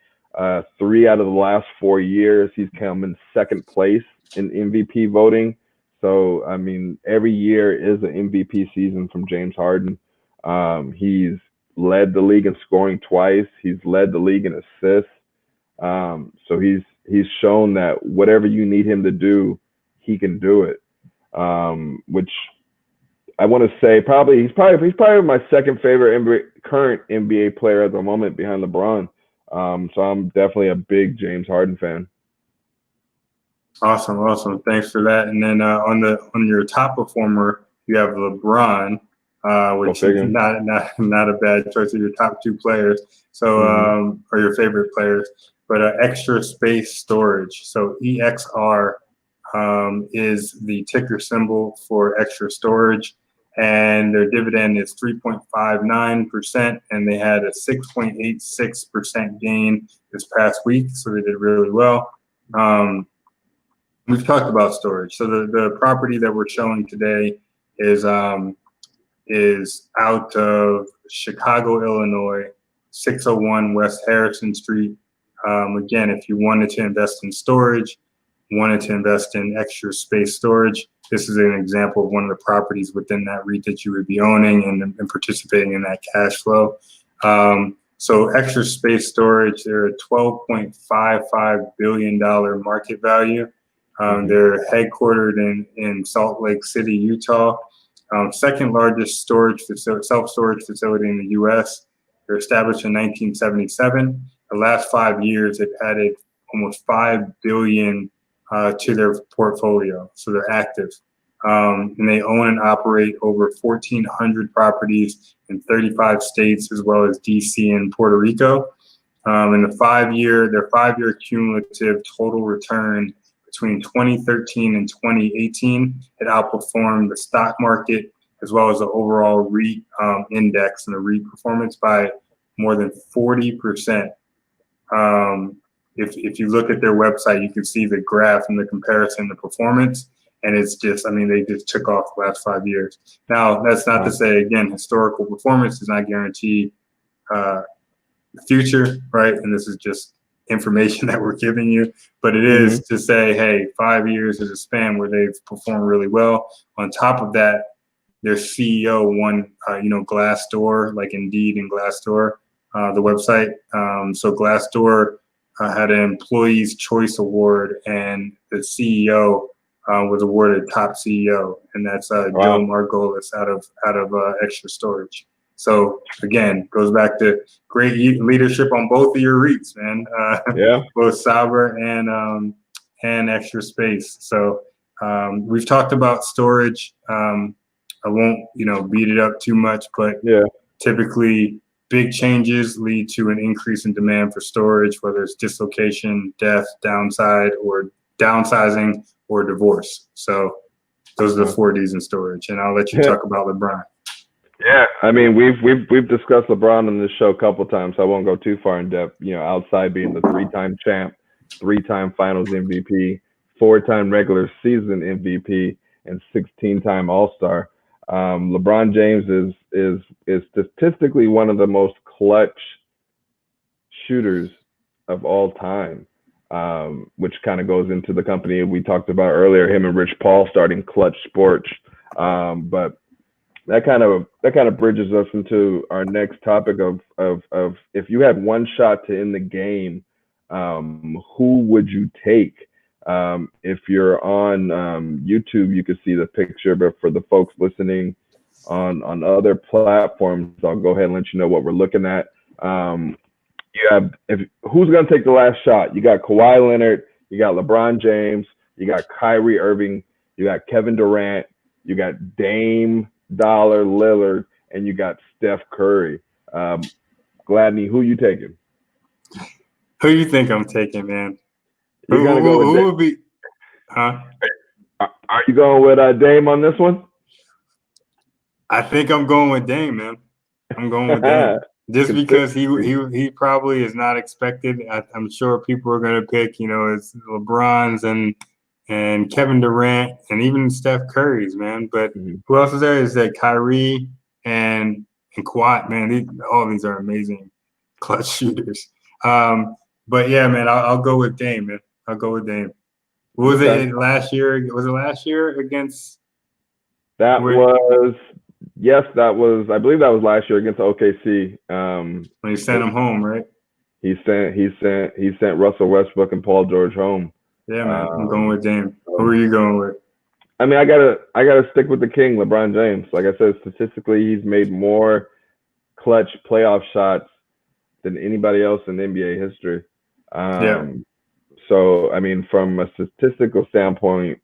3 out of the last 4 years, he's come in second place in MVP voting. So, I mean, every year is an MVP season from James Harden. He's led the league in scoring twice. He's led the league in assists. So he's shown that whatever you need him to do, he can do it. Which I want to say he's probably my second favorite current NBA player at the moment behind LeBron. So I'm definitely a big James Harden fan. Awesome. Thanks for that. And then on your top performer, you have LeBron, which is not a bad choice of your top two players. So or your favorite players, but extra space storage. So EXR is the ticker symbol for extra storage, and their dividend is 3.59%, and they had a 6.86% gain this past week, so they did really well. We've talked about storage. So the property that we're showing today is out of Chicago, Illinois, 601 West Harrison Street. Again, if you wanted to invest in storage, wanted to invest in extra space storage, this is an example of one of the properties within that REIT that you would be owning and participating in that cash flow. So extra space storage, they're a $12.55 billion market value. They're headquartered in Salt Lake City, Utah. Second largest self-storage facility in the U.S. They're established in 1977. The last 5 years, they've added almost $5 billion to their portfolio, so they're active. And they own and operate over 1,400 properties in 35 states, as well as D.C. and Puerto Rico. In their 5-year cumulative total return between 2013 and 2018, it outperformed the stock market as well as the overall REIT index and the REIT performance by more than 40%. If you look at their website, you can see the graph and the comparison, the performance, and it's just, they just took off the last 5 years. Now, that's not to say, again, historical performance does not guarantee the future, right? And this is just information that we're giving you, but it is to say, hey, 5 years is a span where they've performed really well. On top of that, their CEO won, Glassdoor, like Indeed and Glassdoor, the website. So Glassdoor had an Employees' Choice Award, and the CEO was awarded top CEO, and that's Joe Margolis out of Extra Storage. So again, goes back to great leadership on both of your REITs, man. Both Sabra and Extra Space. So we've talked about storage. I won't beat it up too much, but typically big changes lead to an increase in demand for storage, whether it's dislocation, death, downsizing, or divorce. So those are the 4 Ds in storage, and I'll let you talk about LeBron. Yeah, we've discussed LeBron on this show a couple times, so I won't go too far in depth. Outside being the 3-time champ, 3-time Finals MVP, 4-time regular season MVP, and 16-time All-Star. LeBron James is statistically one of the most clutch shooters of all time, which kind of goes into the company we talked about earlier, him and Rich Paul starting Clutch Sports. But that kind of bridges us into our next topic of if you had one shot to end the game, who would you take? If you're on YouTube, you can see the picture, but for the folks listening on other platforms, I'll go ahead and let you know what we're looking at. Who's going to take the last shot? You got Kawhi Leonard, you got LeBron James, you got Kyrie Irving, you got Kevin Durant, you got Dame Dollar Lillard, and you got Steph Curry. Gladney, who you taking? Who you think I'm taking, man? You're gonna go with who would be? Huh? Are you going with Dame on this one? I think I'm going with Dame, man. I'm going with Dame. Just because he probably is not expected. I'm sure people are going to pick, it's LeBron's and Kevin Durant and even Steph Curry's, man. But who else is there? Is that Kyrie and Kawhi, man? All these are amazing clutch shooters. But yeah, man, I'll go with Dame, man. I'll go with Dame. What was it last year? Was it last year against? That was I believe that was last year against OKC. When he sent him home, right? He sent Russell Westbrook and Paul George home. Yeah, man. I'm going with Dame. Who are you going with? I mean, I gotta stick with the king, LeBron James. Like I said, statistically, he's made more clutch playoff shots than anybody else in NBA history. So, I mean, from a statistical standpoint,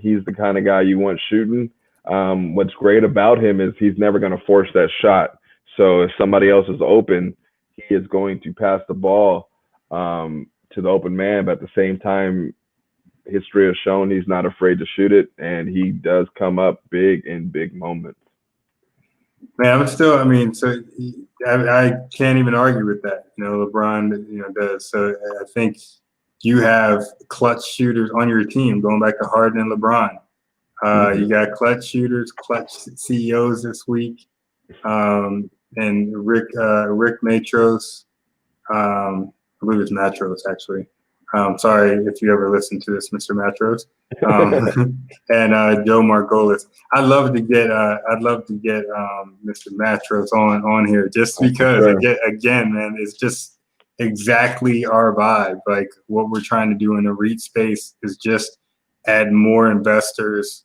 he's the kind of guy you want shooting. What's great about him is he's never going to force that shot. So if somebody else is open, he is going to pass the ball to the open man. But at the same time, history has shown he's not afraid to shoot it, and he does come up big in big moments. Man, I can't even argue with that. LeBron, does. So I think you have clutch shooters on your team, going back to Harden and LeBron. You got clutch shooters, clutch CEOs this week, and Rick Matros. I believe it's Matros, actually. Sorry if you ever listen to this, Mr. Matros, and Joe Margolis. I'd love to get Mr. Matros on here just because again, man, it's just exactly our vibe. Like what we're trying to do in the REIT space is just add more investors,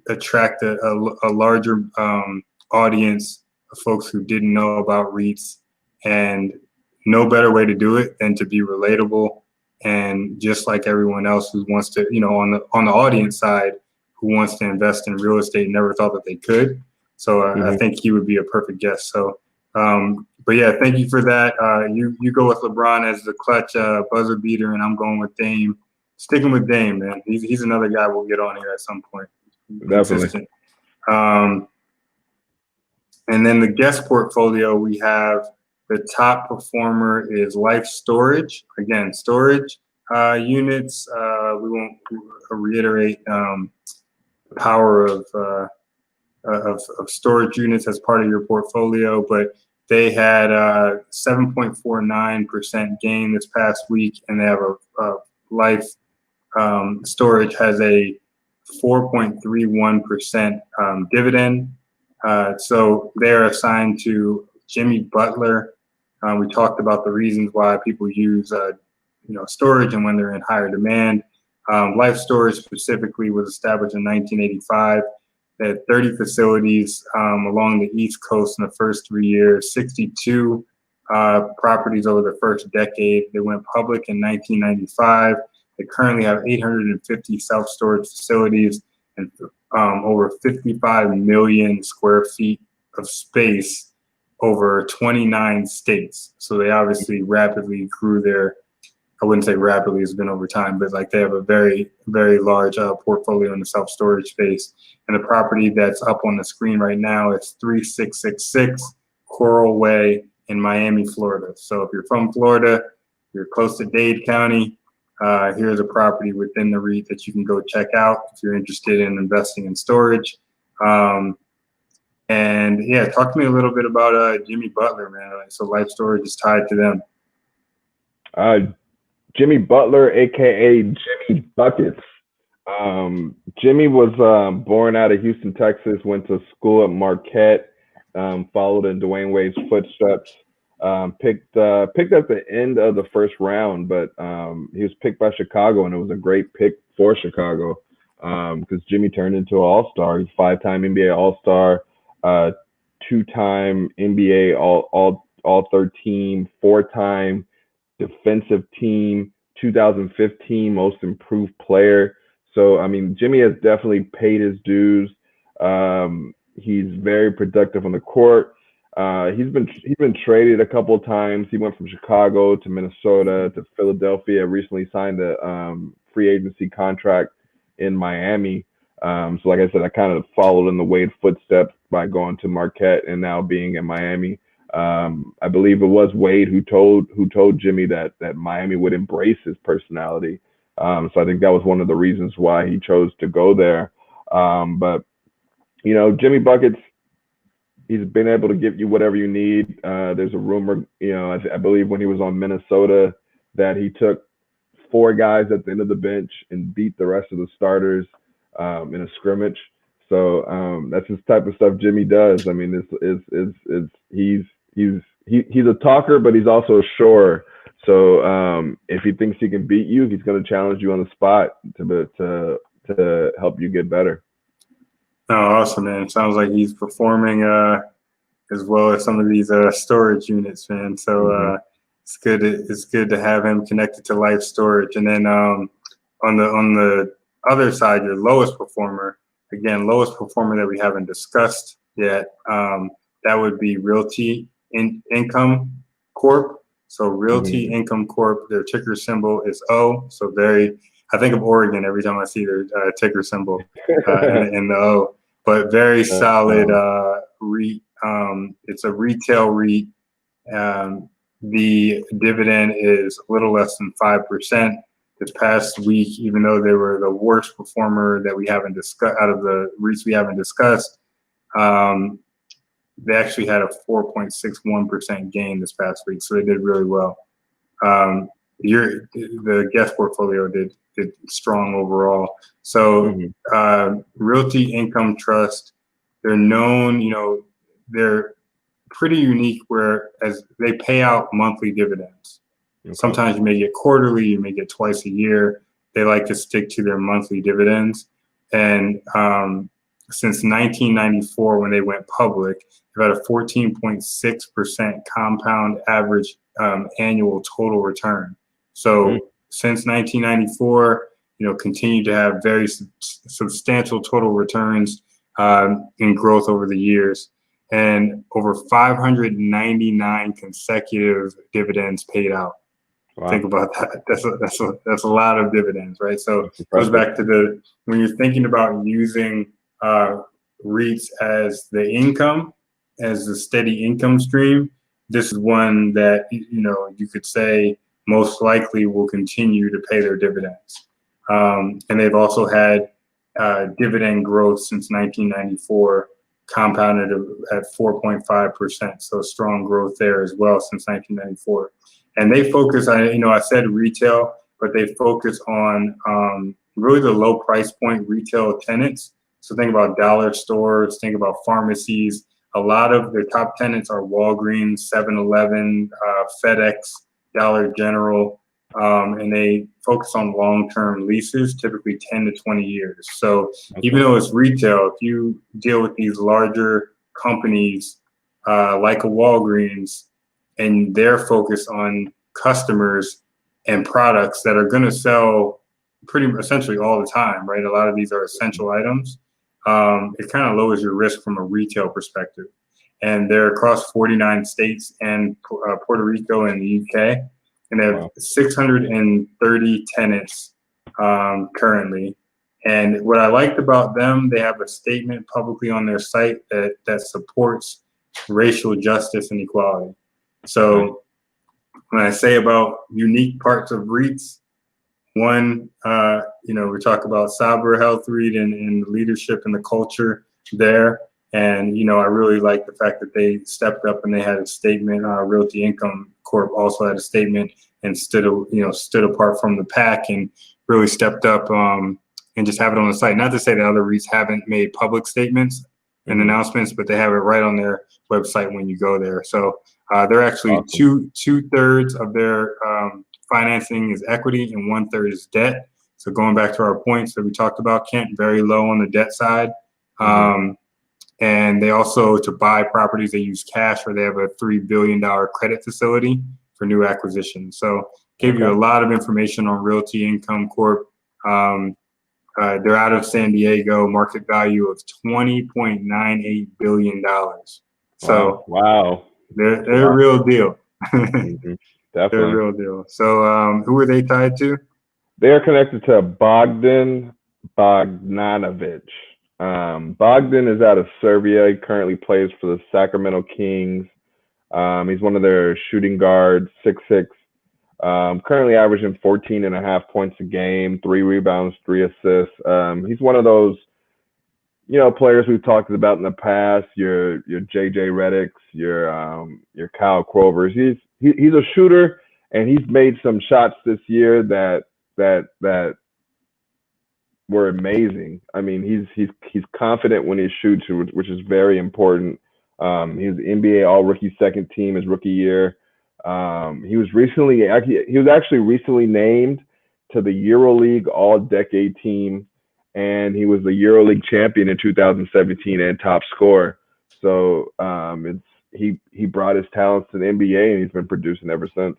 attract a larger audience of folks who didn't know about REITs, and no better way to do it than to be relatable. And just like everyone else who wants to, on the audience side, who wants to invest in real estate, never thought that they could. So I think he would be a perfect guest. So, but yeah, thank you for that. You go with LeBron as the clutch buzzer beater, and I'm going with Dame. Sticking with Dame, man. He's another guy we'll get on here at some point. Definitely. And then the guest portfolio, we have the top performer is Life Storage. Again, storage units. We won't reiterate the power of storage units as part of your portfolio, but they had 7.49% gain this past week, and they have a Life Storage has a 4.31% dividend. So they're assigned to Jimmy Butler. We talked about the reasons why people use storage and when they're in higher demand. Life Storage specifically was established in 1985. They had 30 facilities along the East Coast in the first 3 years, 62 properties over the first decade. They went public in 1995. They currently have 850 self-storage facilities and over 55 million square feet of space over 29 states. So they obviously rapidly grew I wouldn't say rapidly, it's been over time, but like they have a very, very large portfolio in the self-storage space. And the property that's up on the screen right now is 3666 Coral Way in Miami, Florida. So if you're from Florida, you're close to Dade County, here's a property within the REIT that you can go check out if you're interested in investing in storage. And yeah, talk to me a little bit about Jimmy Butler, man. So Life Storage is tied to them. Jimmy Butler, aka Jimmy Buckets. Jimmy was born out of Houston, Texas. Went to school at Marquette. Followed in Dwayne Wade's footsteps. Picked at the end of the first round, but he was picked by Chicago, and it was a great pick for Chicago because Jimmy turned into an all-star. He's 5-time NBA all-star, 2-time NBA all-third team, 4-time defensive team, 2015 most improved player. So I mean, Jimmy has definitely paid his dues. He's very productive on the court. He's been traded a couple of times. He went from Chicago to Minnesota to Philadelphia. Recently signed a free agency contract in Miami. So like I said, I kind of followed in the Wade footsteps by going to Marquette and now being in Miami. I believe it was Wade who told Jimmy that Miami would embrace his personality. So I think that was one of the reasons why he chose to go there. But Jimmy Buckets, he's been able to give you whatever you need. There's a rumor, I believe when he was on Minnesota, that he took 4 guys at the end of the bench and beat the rest of the starters in a scrimmage. So that's the type of stuff Jimmy does. I mean, he's a talker, but he's also a shorer. So if he thinks he can beat you, he's going to challenge you on the spot to help you get better. Oh, awesome, man. Sounds like he's performing as well as some of these storage units, man. So it's good. It's good to have him connected to Life Storage. And then on the other side, your lowest performer, lowest performer that we haven't discussed yet, that would be Realty Income Corp. So Realty Income Corp, their ticker symbol is O. So I think of Oregon every time I see their ticker symbol in the O. But very solid REIT. It's a retail REIT. The dividend is a little less than 5%. This past week, even though they were the worst performer that we haven't discussed out of the REITs we haven't discussed, they actually had a 4.61% gain this past week. So they did really well. The guest portfolio did strong overall. So Realty Income Trust, they're known, they're pretty unique whereas they pay out monthly dividends. Okay. Sometimes you may get quarterly, you may get twice a year. They like to stick to their monthly dividends. And since 1994, when they went public, they've had a 14.6% compound average annual total return. So since 1994, continued to have very substantial total returns in growth over the years, and over 599 consecutive dividends paid out. Wow. Think about that. That's a lot of dividends, right? So it goes back to when you're thinking about using REITs as the income, as the steady income stream, this is one that you could say most likely will continue to pay their dividends. And they've also had dividend growth since 1994, compounded at 4.5%. So strong growth there as well since 1994. And they focus on, I said retail, but they focus on really the low price point retail tenants. So think about dollar stores, think about pharmacies. A lot of their top tenants are Walgreens, 7-Eleven, FedEx, Dollar General, and they focus on long-term leases, typically 10 to 20 years. So even though it's retail, if you deal with these larger companies like a Walgreens, and they're focused on customers and products that are going to sell pretty essentially all the time, right? A lot of these are essential items. It kind of lowers your risk from a retail perspective. And they're across 49 states and Puerto Rico and the UK. And they have 630 tenants currently. And what I liked about them, they have a statement publicly on their site that supports racial justice and equality. So when I say about unique parts of REITs, one, we talk about Sabra Health REIT and the leadership and the culture there. And, I really like the fact that they stepped up and they had a statement. Realty Income Corp also had a statement and stood apart from the pack and really stepped up and just have it on the site. Not to say that other REITs haven't made public statements and announcements, but they have it right on their website when you go there. So they're actually awesome. Two-thirds of their financing is equity and 1/3 is debt. So going back to our points that we talked about, Kent, very low on the debt side. And they also, to buy properties, they use cash, or they have a $3 billion credit facility for new acquisitions. So gave you a lot of information on Realty Income Corp. They're out of San Diego, market value of $20.98 billion. So wow. They're a real deal. Definitely. They're a real deal. So who are they tied to? They are connected to Bogdan Bogdanovic. Bogdan is out of Serbia. He currently plays for the Sacramento Kings. He's one of their shooting guards, 6'6". Currently averaging 14.5 points a game, 3 rebounds, 3 assists. He's one of those, players we've talked about in the past. Your JJ Redicks, your Kyle Korvers. He's a shooter, and he's made some shots this year that were amazing. I mean, he's confident when he shoots, which is very important. He's NBA All Rookie second team his rookie year. He was actually recently named to the EuroLeague All Decade team, and he was the EuroLeague champion in 2017 and top scorer. So he brought his talents to the NBA, and he's been producing ever since.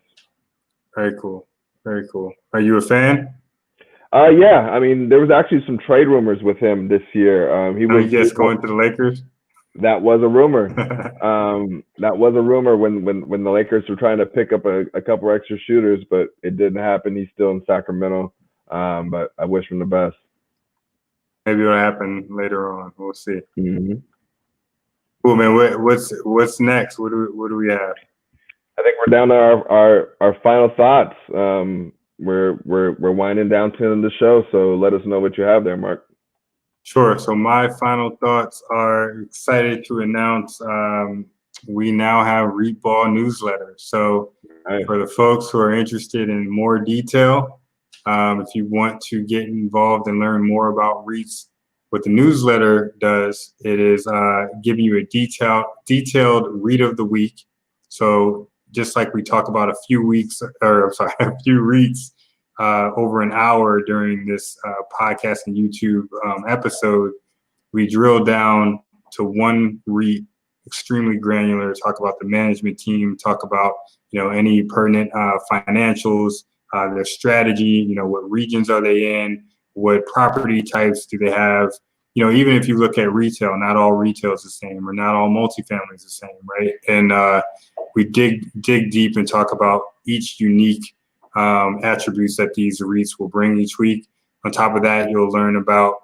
Very cool. Very cool. Are you a fan? Yeah. I mean, there was actually some trade rumors with him this year. He was just going to the Lakers. That was a rumor. That was a rumor when the Lakers were trying to pick up a couple extra shooters, but it didn't happen. He's still in Sacramento, but I wish him the best. Maybe it'll happen later on. We'll see. Mm-hmm. Cool, man. What's next? What do we have? I think we're down to our final thoughts. We're winding down to the show, so let us know what you have there, Mark. Sure. So my final thoughts are excited to announce we now have Wreaths Newsletter. So for the folks who are interested in more detail, if you want to get involved and learn more about Wreaths, what the newsletter does, it is give you a detailed read of the week. So just like we talk about a few reads over an hour during this podcast and YouTube episode, we drill down to one read, extremely granular, talk about the management team, talk about any pertinent financials, their strategy, what regions are they in, what property types do they have. Even if you look at retail, not all retail is the same, or not all multifamily is the same, right? And we dig deep and talk about each unique attributes that these REITs will bring each week. On top of that, you'll learn about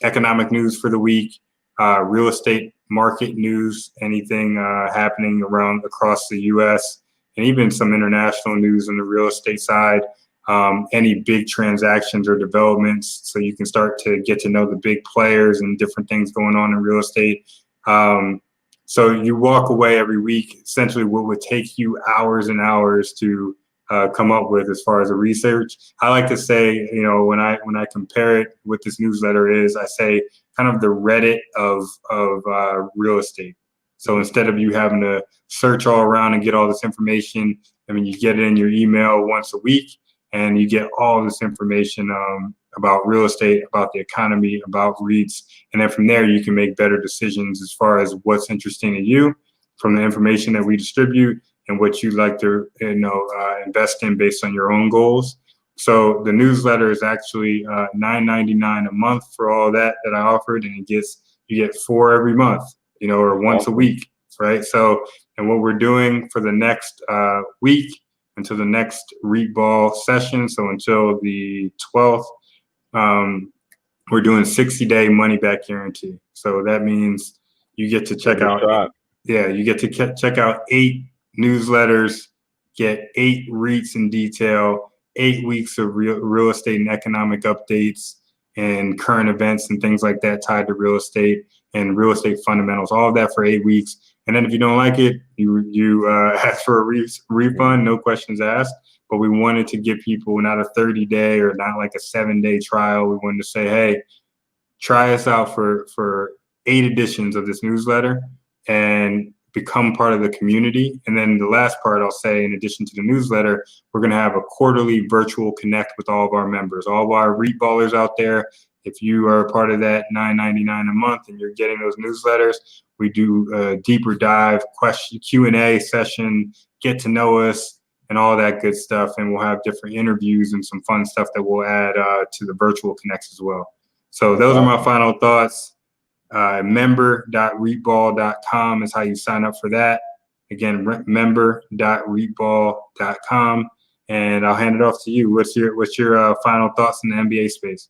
economic news for the week, real estate market news, anything happening across the U.S., and even some international news on the real estate side, any big transactions or developments, so you can start to get to know the big players and different things going on in real estate. So you walk away every week, essentially what would take you hours and hours to come up with as far as the research. I like to say, when I compare it, what this newsletter is, I say kind of the Reddit of real estate. So instead of you having to search all around and get all this information, you get it in your email once a week, and you get all this information about real estate, about the economy, about REITs. And then from there, you can make better decisions as far as what's interesting to you from the information that we distribute and what you'd like to invest in based on your own goals. So the newsletter is actually $9.99 a month for all that I offered, and you get 4 every month, or once a week, right? So, and what we're doing for the next week until the next REIT Ball session, so until the 12th, we're doing 60-day money back guarantee. So that means you get to check out. Yeah, you get to check out 8 newsletters, get 8 REITs in detail, 8 weeks of real estate and economic updates and current events and things like that tied to real estate and real estate fundamentals, all of that for 8 weeks. And then if you don't like it, you ask for a refund, no questions asked. But we wanted to give people not a 30-day or not like a 7-day trial. We wanted to say, hey, try us out for 8 editions of this newsletter and become part of the community. And then the last part I'll say, in addition to the newsletter, we're going to have a quarterly virtual connect with all of our members, all of our REIT ballers out there. If you are a part of that $9.99 a month and you're getting those newsletters, we do a deeper dive Q&A session, get to know us, and all that good stuff. And we'll have different interviews and some fun stuff that we'll add to the virtual connects as well. So those are my final thoughts. Member.reitball.com is how you sign up for that. Again, member.reitball.com. And I'll hand it off to you. What's your final thoughts in the NBA space?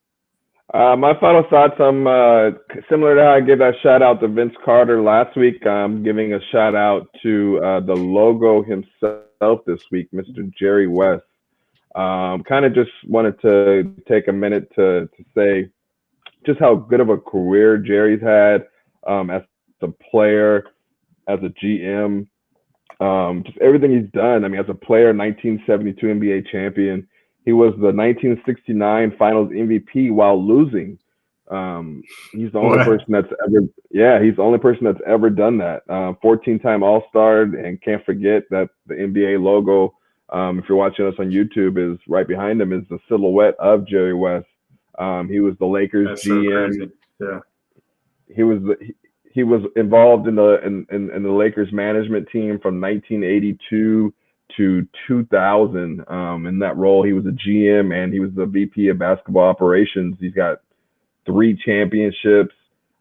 My final thoughts, I'm similar to how I gave that shout out to Vince Carter last week. I'm giving a shout out to the logo himself this week, Mr. Jerry West. Kind of just wanted to take a minute to say just how good of a career Jerry's had as a player, as a GM, just everything he's done. I mean, as a player, 1972 NBA champion. He was the 1969 Finals MVP while losing. He's the only person that's he's the only person that's ever done that. 14-time All-Star, and can't forget that the NBA logo, if you're watching us on YouTube, is right behind him is the silhouette of Jerry West. He was the Lakers That's GM. So yeah. He was involved in the Lakers management team from 1982 to 2000. In that role, he was a GM and he was the VP of basketball operations. He's got 3 championships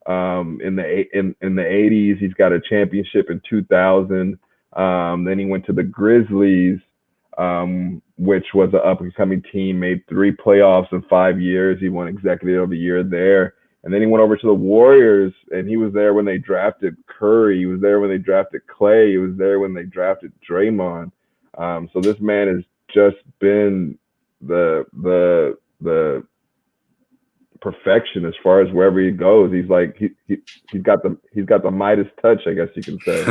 in the 80s. He's got a championship in 2000. Then he went to the Grizzlies, which was an up-and-coming team, made 3 playoffs in 5 years. He won Executive of the Year there. And then he went over to the Warriors, and he was there when they drafted Curry. He was there when they drafted Clay. He was there when they drafted Draymond. So this man has just been the perfection as far as wherever he goes. He's like he's got the Midas touch, I guess you can say.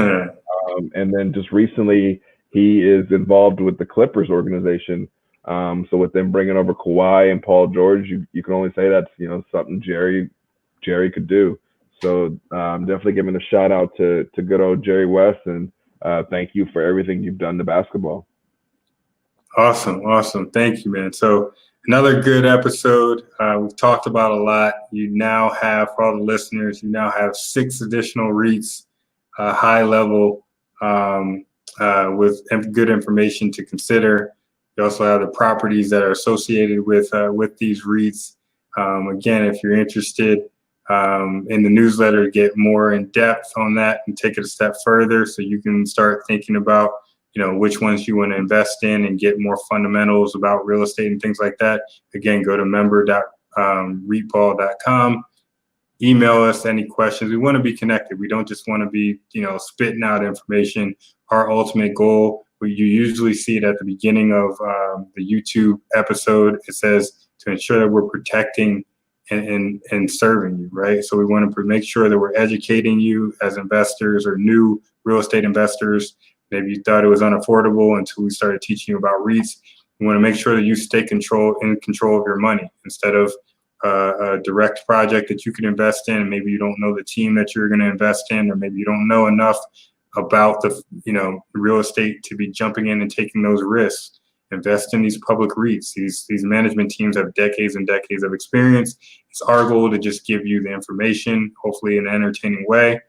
And then just recently, he is involved with the Clippers organization. So with them bringing over Kawhi and Paul George, you can only say that's something Jerry could do. So definitely giving a shout out to good old Jerry West, and thank you for everything you've done to basketball. Awesome. Thank you, man. So another good episode. We've talked about a lot. You now have, for all the listeners, 6 additional REITs, high level, with good information to consider. You also have the properties that are associated with these REITs. Again, if you're interested in the newsletter, get more in depth on that and take it a step further, so you can start thinking about which ones you want to invest in and get more fundamentals about real estate and things like that. Again, go to member.reitball.com. Email us any questions. We want to be connected. We don't just want to be spitting out information. Our ultimate goal, you usually see it at the beginning of the YouTube episode. It says to ensure that we're protecting and serving you, right? So we want to make sure that we're educating you as investors or new real estate investors. Maybe you thought it was unaffordable until we started teaching you about REITs. We want to make sure that you stay in control of your money instead of a direct project that you can invest in. Maybe you don't know the team that you're going to invest in, or maybe you don't know enough about the real estate to be jumping in and taking those risks. Invest in these public REITs. These management teams have decades and decades of experience. It's our goal to just give you the information, hopefully in an entertaining way,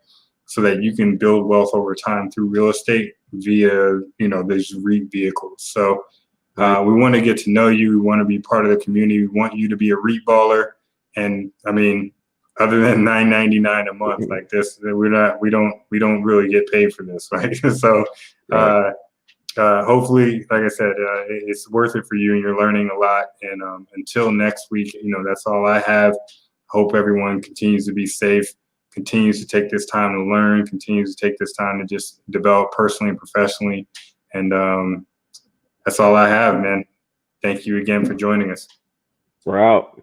so that you can build wealth over time through real estate via these REIT vehicles. So we want to get to know you. We want to be part of the community. We want you to be a REIT baller. And I mean, other than $9.99 a month like this, we don't really get paid for this, right? So hopefully, like I said, it's worth it for you, and you're learning a lot. And until next week, that's all I have. Hope everyone continues to be safe, continues to take this time to learn, continues to take this time to just develop personally and professionally. And that's all I have, man. Thank you again for joining us. We're out.